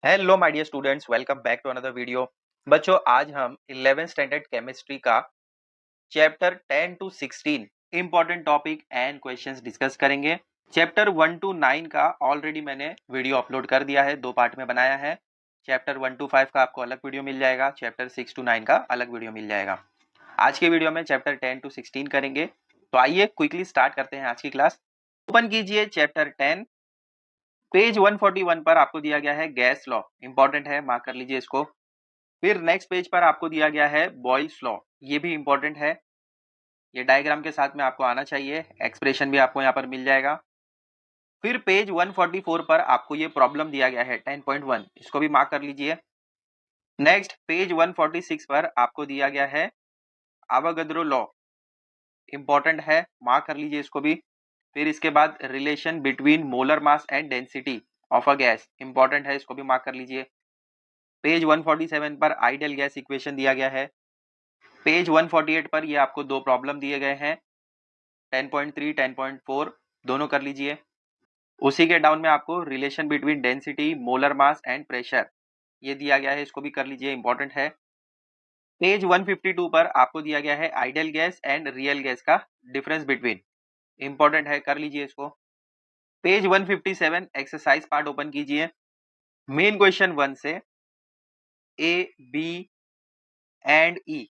Hello my dear students, welcome back to another video. बच्चों, आज हम 11th स्टैंडर्ड केमिस्ट्री का chapter 10 to 16 important topic and questions discuss करेंगे। Chapter 1 to 9 का already मैंने video upload कर दिया है, 2 पार्ट में बनाया है। चैप्टर 1 टू 5 का आपको अलग वीडियो मिल जाएगा, चैप्टर 6 टू 9 का अलग वीडियो मिल जाएगा। आज के वीडियो में चैप्टर 10 टू 16 करेंगे। तो आइए क्विकली स्टार्ट करते हैं आज की क्लास। ओपन कीजिए चैप्टर 10, पेज 141 पर आपको दिया गया है गैस लॉ, इंपॉर्टेंट है, मार्क कर लीजिए इसको। फिर नेक्स्ट पेज पर आपको दिया गया है बॉयल्स लॉ, ये भी इंपॉर्टेंट है, ये डायग्राम के साथ में आपको आना चाहिए, एक्सप्रेशन भी आपको यहाँ पर मिल जाएगा। फिर पेज 144 पर आपको ये प्रॉब्लम दिया गया है 10.1, इसको भी मार्क कर लीजिए। नेक्स्ट पेज 146 पर आपको दिया गया है आवागद्रो लॉ, इंपॉर्टेंट है, मार्क कर लीजिए इसको भी। फिर इसके बाद relation between molar mass and density of a gas, important है, इसको भी मार्क कर लीजिए। पेज 147 पर आइडियल गैस इक्वेशन दिया गया है। पेज 148 पर ये आपको दो प्रॉब्लम दिए गए हैं, 10.3 10.4 दोनों कर लीजिए। उसी के डाउन में आपको relation between density, molar mass and pressure ये दिया गया है, इसको भी कर लीजिए, इंपॉर्टेंट है। पेज 152 पर आपको दिया गया है ideal gas and real gas का डिफरेंस बिटवीन, इंपॉर्टेंट है, कर लीजिए इसको। पेज 157 एक्सरसाइज पार्ट ओपन कीजिए। मेन क्वेश्चन 1 से A B and E,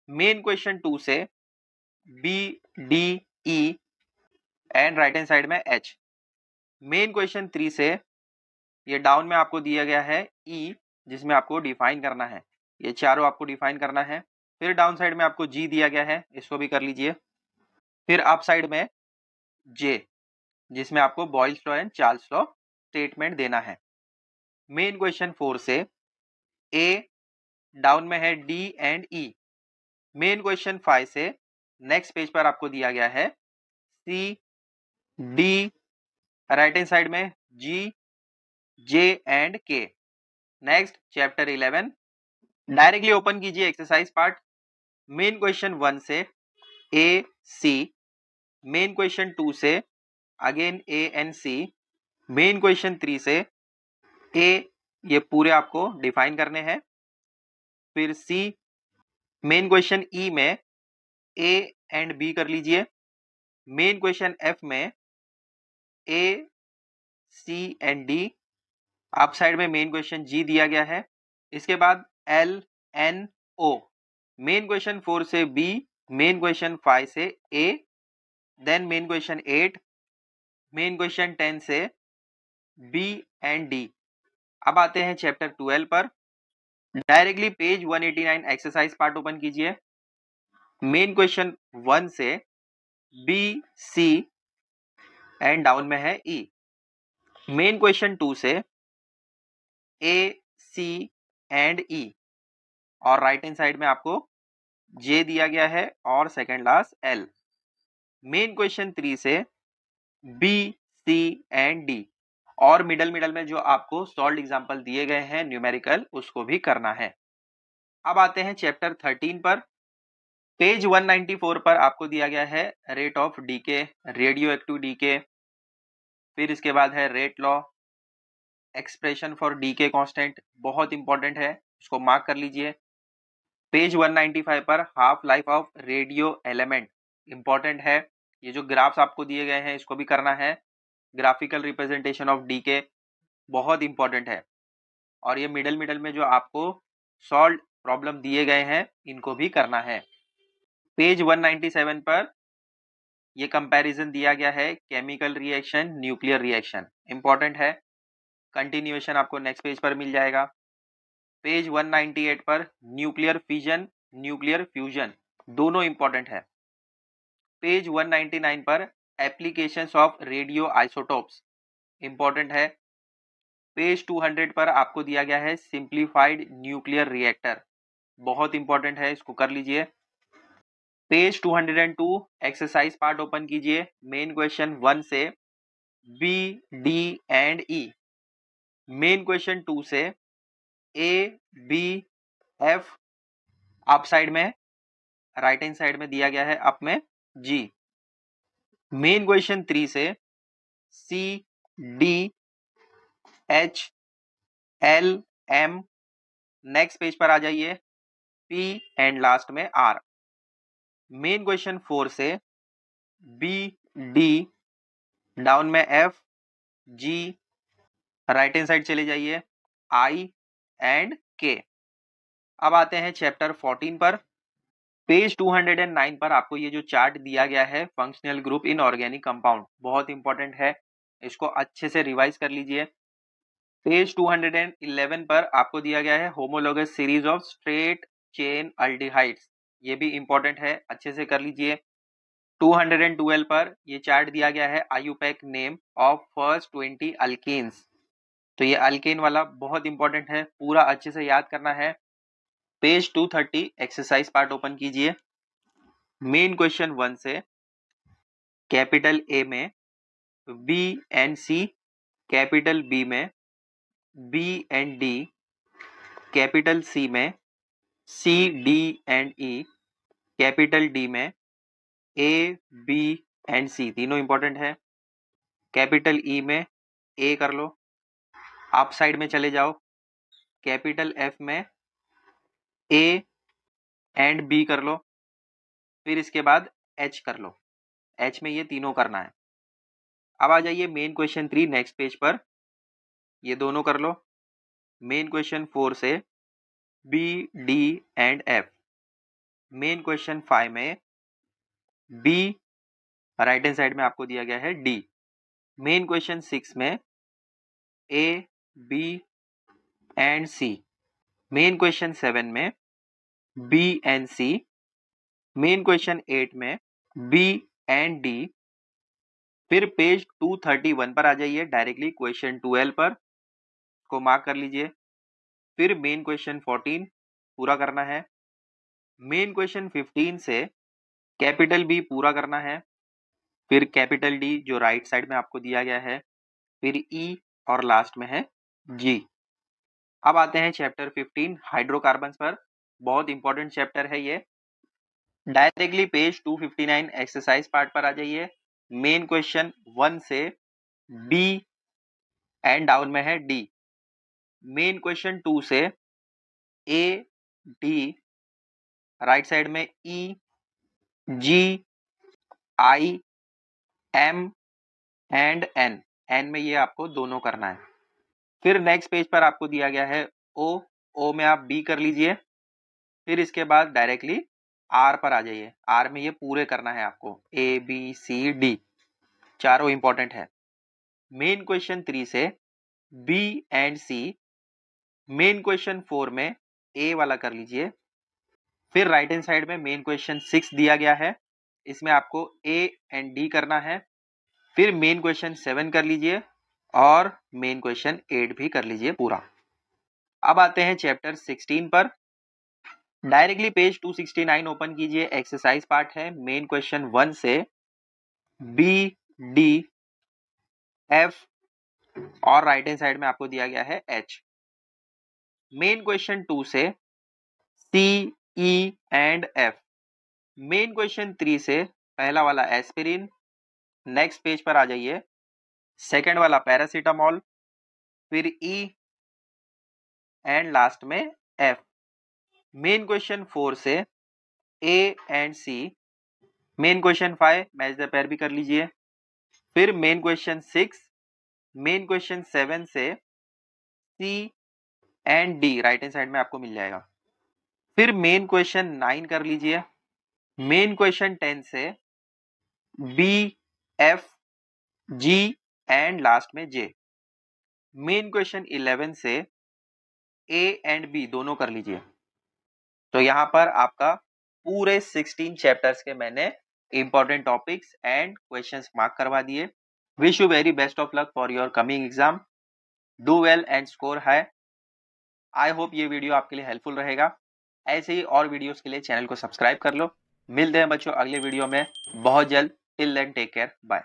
main question 2 से B D E and right hand side में एच। मेन क्वेश्चन 3 से ये डाउन में आपको दिया गया है ई, जिसमें आपको डिफाइन करना है, ये चारों आपको डिफाइन करना है। फिर डाउन साइड में आपको जी दिया गया है, इसको भी कर लीजिए। फिर अप साइड में जे, जिसमें आपको Boyle's law and Charles law statement देना है। मेन क्वेश्चन 4 से ए, डाउन में है D and E. Main question 5 से नेक्स्ट पेज पर आपको दिया गया है C D, right hand side में G J and K. Next chapter 11, directly open कीजिए एक्सरसाइज पार्ट। मेन क्वेश्चन 1 से ए सी, मेन क्वेश्चन 2 से again A and C, main question 3 से ए, ये पूरे आपको डिफाइन करने हैं। फिर सी, मेन क्वेश्चन ई में ए एंड बी कर लीजिए। मेन क्वेश्चन एफ में A C and D. Up side में मेन क्वेश्चन जी दिया गया है। इसके बाद L N O, main question 4 से बी, मेन क्वेश्चन 5 से A, then main question 8, main question 10 से बी एंड डी। अब आते हैं चैप्टर 12 पर। Directly page 189 exercise part open कीजिए। मेन क्वेश्चन 1 से बी सी एंड डाउन में है ई। मेन क्वेश्चन 2 से ए सी एंड ई, और राइट हैंड साइड में आपको जे दिया गया है और second last L. Main question 3 से बी सी एंड डी, और मिडल में जो आपको सॉल्व एग्जांपल दिए गए हैं न्यूमेरिकल, उसको भी करना है। अब आते हैं चैप्टर 13 पर। पेज 194 पर आपको दिया गया है rate of decay, radio active decay. फिर इसके बाद है rate law, expression for decay constant, बहुत इंपॉर्टेंट है, इसको मार्क कर लीजिए। पेज 195 पर half life of radio element, important है, ये जो ग्राफ्स आपको दिए गए हैं इसको भी करना है। ग्राफिकल रिप्रेजेंटेशन ऑफ डीके बहुत इंपॉर्टेंट है, और ये मिडल में जो आपको सॉल्व प्रॉब्लम दिए गए हैं इनको भी करना है। पेज 197 पर ये कंपैरिजन दिया गया है, chemical reaction, nuclear reaction, important है, कंटिन्यूएशन आपको नेक्स्ट पेज पर मिल जाएगा। पेज 198 पर न्यूक्लियर फिजन, न्यूक्लियर फ्यूजन, दोनों इंपॉर्टेंट है। पेज 199 पर applications of radio isotopes, important है। पेज 200 पर आपको दिया गया है सिंप्लीफाइड न्यूक्लियर रिएक्टर, बहुत इंपॉर्टेंट है, इसको कर लीजिए। पेज 202 एक्सरसाइज पार्ट ओपन कीजिए। मेन क्वेश्चन 1 से B D and E, main question 2 से A B F, up side में राइट हैंड साइड में दिया गया है अप में जी। मेन क्वेश्चन 3 से C D H L M, next page पर आ जाइए P एंड लास्ट में R। मेन क्वेश्चन 4 से B D, डाउन में F G, right hand side चले जाइए I एंड K। अब आते हैं चैप्टर 14 पर। पेज 209 पर आपको ये जो चार्ट दिया गया है functional group in organic compound, बहुत इंपॉर्टेंट है, इसको अच्छे से रिवाइज कर लीजिए। पेज 211 पर आपको दिया गया है homologous series of straight chain aldehydes, ये भी इंपॉर्टेंट है, अच्छे से कर लीजिए। 212 पर ये चार्ट दिया गया है IUPAC name of first 20 alkanes, तो ये अल्केन वाला बहुत इंपॉर्टेंट है, पूरा अच्छे से याद करना है। पेज 230 एक्सरसाइज पार्ट ओपन कीजिए। मेन क्वेश्चन 1 से कैपिटल ए में B and C, capital B में B and D, capital C में C D and E, capital D में ए बी एंड सी, तीनों इंपॉर्टेंट है। कैपिटल ई में ए कर लो, आप साइड में चले जाओ, कैपिटल एफ में ए एंड बी कर लो, फिर इसके बाद एच कर लो, एच में ये तीनों करना है। अब आ जाइए मेन क्वेश्चन 3 नेक्स्ट पेज पर, ये दोनों कर लो। मेन क्वेश्चन 4 से B D and F, main question 5 में बी, राइट हैंड साइड में आपको दिया गया है डी, मेन क्वेश्चन 6 में A B and C, main question 7 में B and C, main question 8 में बी एंड डी। फिर पेज 231 पर आ जाइए, डायरेक्टली क्वेश्चन 12 पर को मार्क कर लीजिए। फिर मेन क्वेश्चन 14 पूरा करना है। मेन क्वेश्चन 15 से कैपिटल बी पूरा करना है, फिर कैपिटल डी जो राइट साइड में आपको दिया गया है, फिर ई और लास्ट में है जी। अब आते हैं चैप्टर 15 हाइड्रोकार्बन्स पर, बहुत इंपॉर्टेंट चैप्टर है ये। डायरेक्टली पेज 259 एक्सरसाइज पार्ट पर आ जाइए। मेन क्वेश्चन 1 से बी एंड डाउन में है डी, मेन क्वेश्चन 2 से ए डी, राइट साइड में E G I M and N, N में ये आपको दोनों करना है। फिर नेक्स्ट पेज पर आपको दिया गया है ओ, ओ में आप बी कर लीजिए, फिर इसके बाद डायरेक्टली आर पर आ जाइए, आर में ये पूरे करना है आपको, ए बी सी डी चारों इंपॉर्टेंट है। मेन क्वेश्चन 3 से B and C, main question 4 में ए वाला कर लीजिए। फिर राइट हैंड साइड में मेन क्वेश्चन 6 दिया गया है, इसमें आपको ए एंड डी करना है। फिर मेन क्वेश्चन 7 कर लीजिए और मेन क्वेश्चन 8 भी कर लीजिए पूरा। अब आते हैं चैप्टर 16 पर, डायरेक्टली पेज 269 ओपन कीजिए, एक्सरसाइज पार्ट है। मेन क्वेश्चन 1 से बी डी एफ और राइट हैंड साइड में आपको दिया गया है एच। मेन क्वेश्चन 2 से C E and F, main question 3 से पहला वाला एस्पिरिन, नेक्स्ट पेज पर आ जाइए, सेकंड वाला पैरासीटामोल, फिर ई एंड लास्ट में एफ। मेन क्वेश्चन 4 से A and C, main question 5 match the pair भी कर लीजिए। फिर मेन क्वेश्चन 6, मेन क्वेश्चन 7 से C and D right hand side में आपको मिल जाएगा। फिर मेन क्वेश्चन 9 कर लीजिए। मेन क्वेश्चन 10 से B F G and last में जे। मेन क्वेश्चन 11 से ए एंड बी दोनों कर लीजिए। तो यहाँ पर आपका पूरे 16 चैप्टर्स के मैंने important topics and questions mark करवा दिए। Wish you very best of luck for your coming exam, do well and score high. I hope ये वीडियो आपके लिए हेल्पफुल रहेगा। ऐसे ही और वीडियोस के लिए चैनल को सब्सक्राइब कर लो। मिलते हैं बच्चों अगले वीडियो में बहुत जल्द। Till then take care, bye.